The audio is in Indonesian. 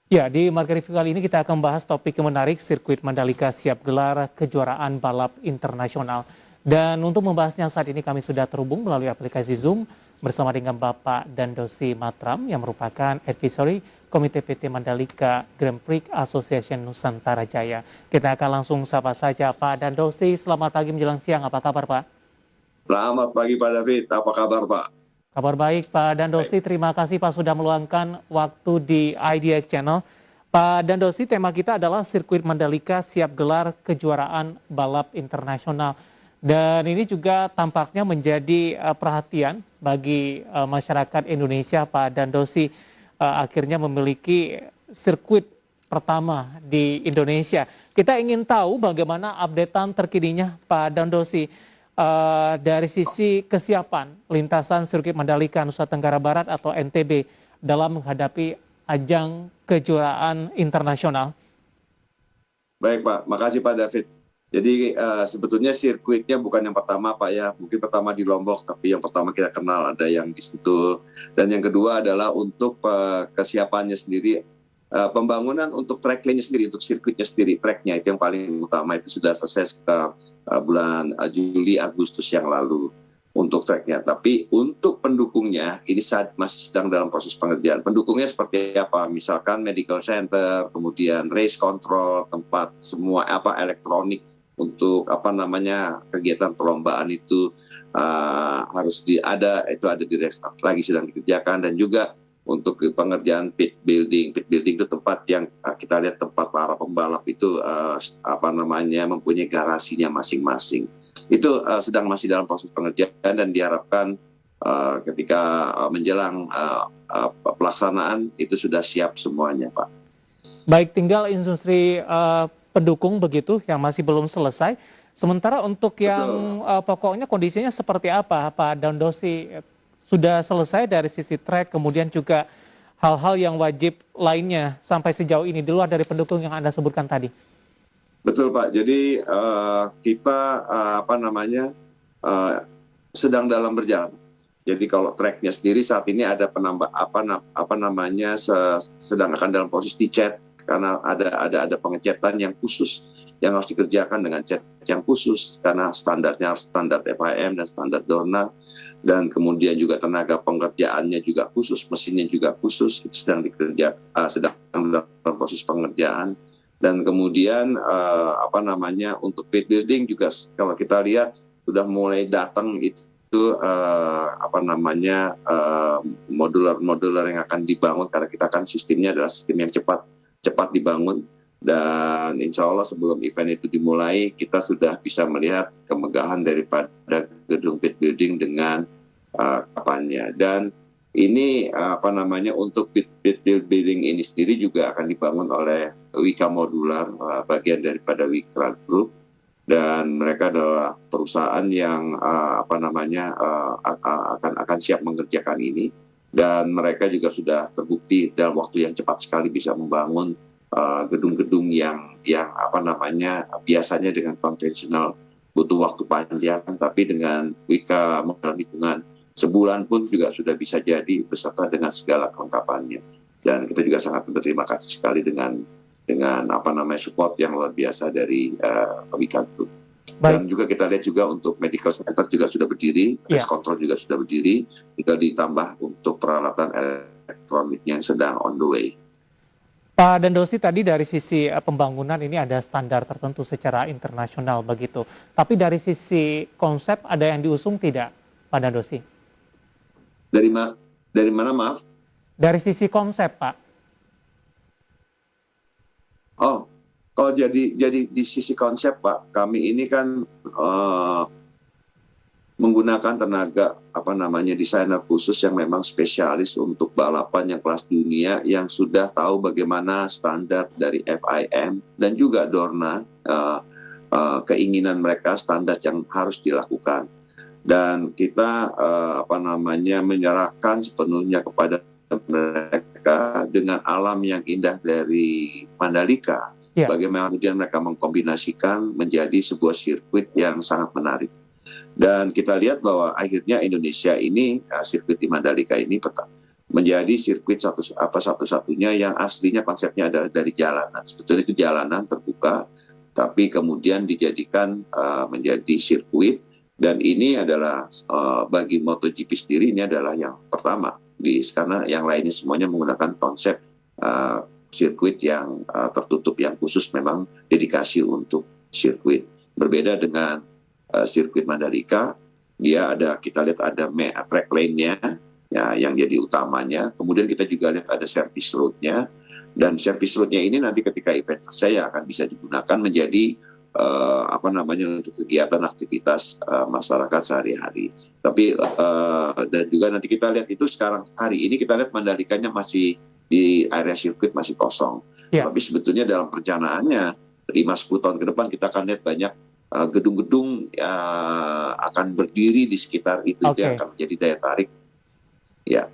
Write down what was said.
Ya, di Market Review kali ini kita akan bahas topik yang menarik, sirkuit Mandalika siap gelar kejuaraan balap internasional. Dan untuk membahasnya saat ini kami sudah terhubung melalui aplikasi Zoom bersama dengan Bapak Dandosi Matram yang merupakan advisory Komite PT Mandalika Grand Prix Association Nusantara Jaya. Kita akan langsung sapa saja Pak Dandosi, selamat pagi menjelang siang, apa kabar Pak? Selamat pagi Pak David, apa kabar Pak? Kabar baik Pak Baik. Dandosi, terima kasih Pak sudah meluangkan waktu di IDX Channel. Pak Dandosi, tema kita adalah sirkuit Mandalika siap gelar kejuaraan balap internasional. Dan ini juga tampaknya menjadi perhatian bagi masyarakat Indonesia. Pak Dandosi akhirnya memiliki sirkuit pertama di Indonesia. Kita ingin tahu bagaimana updatean terkininya Pak Dandosi dari sisi kesiapan lintasan sirkuit Mandalika Nusa Tenggara Barat atau NTB dalam menghadapi ajang kejuaraan internasional. Baik Pak, makasih Pak David. Jadi sebetulnya sirkuitnya bukan yang pertama Pak ya, mungkin pertama di Lombok, tapi yang pertama kita kenal ada yang di Sentul. Dan yang kedua adalah untuk kesiapannya sendiri, pembangunan untuk track lane-nya sendiri, untuk sirkuitnya sendiri, tracknya itu yang paling utama, itu sudah selesai sekitar bulan Juli, Agustus yang lalu untuk tracknya. Tapi untuk pendukungnya ini masih sedang dalam proses pengerjaan. Pendukungnya seperti apa? Misalkan medical center, kemudian race control, tempat semua elektronik untuk kegiatan perlombaan itu harus ada di restart lagi, sedang dikerjakan. Dan juga untuk pengerjaan pit building itu tempat yang kita lihat tempat para pembalap itu mempunyai garasinya masing-masing. Itu masih dalam proses pengerjaan dan diharapkan ketika menjelang pelaksanaan itu sudah siap semuanya, Pak. Baik, tinggal instruksi pendukung begitu yang masih belum selesai. Sementara untuk yang pokoknya kondisinya seperti apa, Pak Dandosi? Sudah selesai dari sisi track, kemudian juga hal-hal yang wajib lainnya sampai sejauh ini di luar dari pendukung yang Anda sebutkan tadi. Betul Pak. Jadi kita sedang dalam berjalan. Jadi kalau tracknya sendiri saat ini ada sedang akan dalam proses dicat karena ada pengecatan yang khusus yang harus dikerjakan dengan cat yang khusus karena standarnya standar FIM dan standar Dorna, dan kemudian juga tenaga pengerjaannya juga khusus, mesinnya juga khusus, itu sedang dalam proses pengerjaan. Dan kemudian untuk pit building juga kalau kita lihat sudah mulai datang itu modular yang akan dibangun, karena kita kan sistemnya adalah sistem yang cepat dibangun. Dan insya Allah sebelum event itu dimulai kita sudah bisa melihat kemegahan daripada gedung pit building dengan kapannya. Dan ini untuk pit building ini sendiri juga akan dibangun oleh Wika Modular, bagian daripada Wika Group, dan mereka adalah perusahaan yang akan siap mengerjakan ini, dan mereka juga sudah terbukti dalam waktu yang cepat sekali bisa membangun gedung-gedung yang biasanya dengan konvensional butuh waktu panjang, tapi dengan Wika Modular hitungan sebulan pun juga sudah bisa jadi beserta dengan segala kelengkapannya. Dan kita juga sangat berterima kasih sekali dengan support yang luar biasa dari Wika Group. Dan juga kita lihat juga untuk medical center juga sudah berdiri, race control juga sudah berdiri, juga ditambah untuk peralatan elektroniknya yang sedang on the way. Pak Dandosi, tadi dari sisi pembangunan ini ada standar tertentu secara internasional begitu. Tapi dari sisi konsep ada yang diusung tidak, Pak Dandosi? Dari mana maaf? Dari sisi konsep, Pak. Oh, kalau jadi di sisi konsep Pak, kami ini kan menggunakan tenaga desainer khusus yang memang spesialis untuk balapan yang kelas dunia, yang sudah tahu bagaimana standar dari FIM dan juga Dorna, keinginan mereka, standar yang harus dilakukan. Dan kita menyerahkan sepenuhnya kepada mereka dengan alam yang indah dari Mandalika. Bagaimana kemudian mereka mengkombinasikan menjadi sebuah sirkuit yang sangat menarik. Dan kita lihat bahwa akhirnya Indonesia ini, sirkuit di Mandalika ini menjadi sirkuit satu-satunya yang aslinya konsepnya adalah dari jalanan. Sebetulnya itu jalanan terbuka, tapi kemudian dijadikan menjadi sirkuit, dan ini adalah bagi MotoGP sendiri ini adalah yang pertama, karena yang lainnya semuanya menggunakan konsep sirkuit yang tertutup, yang khusus memang dedikasi untuk sirkuit. Berbeda dengan sirkuit Mandalika, kita lihat ada track lane-nya ya, yang jadi utamanya. Kemudian kita juga lihat ada service road-nya, dan service road-nya ini nanti ketika event selesai akan bisa digunakan menjadi untuk kegiatan aktivitas masyarakat sehari-hari. Tapi dan juga nanti kita lihat itu sekarang hari ini kita lihat Mandalikanya masih di area sirkuit masih kosong. Tapi sebetulnya dalam perencanaannya 5-10 tahun ke depan kita akan lihat banyak gedung-gedung akan berdiri di sekitar itu, yang akan menjadi daya tarik. Ya.